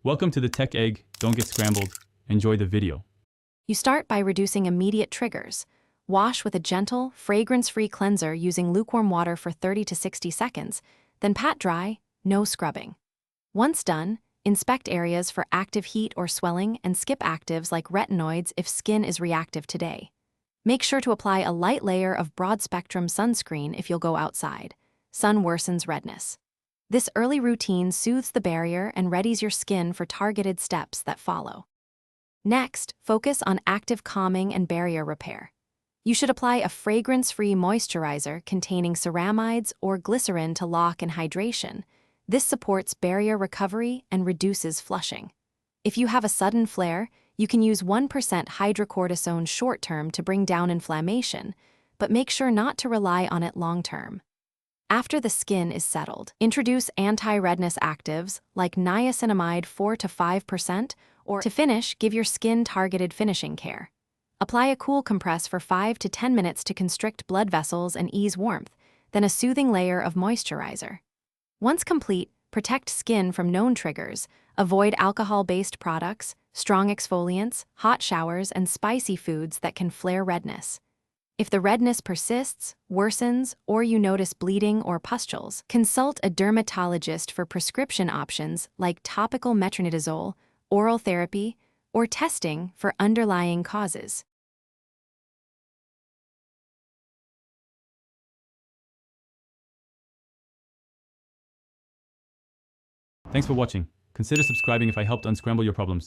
Welcome to the Tech Egg. Don't get scrambled. Enjoy the video. You start by reducing immediate triggers. Wash with a gentle, fragrance-free cleanser using lukewarm water for 30 to 60 seconds, then pat dry, no scrubbing. Once done, inspect areas for active heat or swelling and skip actives like retinoids if skin is reactive today. Make sure to apply a light layer of broad-spectrum sunscreen if you'll go outside. Sun worsens redness. This early routine soothes the barrier and readies your skin for targeted steps that follow. Next, focus on active calming and barrier repair. You should apply a fragrance-free moisturizer containing ceramides or glycerin to lock in hydration. This supports barrier recovery and reduces flushing. If you have a sudden flare, you can use 1% hydrocortisone short-term to bring down inflammation, but make sure not to rely on it long-term. After the skin is settled, introduce anti-redness actives like niacinamide 4 to 5%, or to finish, give your skin targeted finishing care. Apply a cool compress for 5 to 10 minutes to constrict blood vessels and ease warmth, then a soothing layer of moisturizer. Once complete, protect skin from known triggers, avoid alcohol-based products, strong exfoliants, hot showers, and spicy foods that can flare redness. If the redness persists, worsens, or you notice bleeding or pustules, consult a dermatologist for prescription options like topical metronidazole, oral therapy, or testing for underlying causes. Thanks for watching. Consider subscribing if I helped unscramble your problems.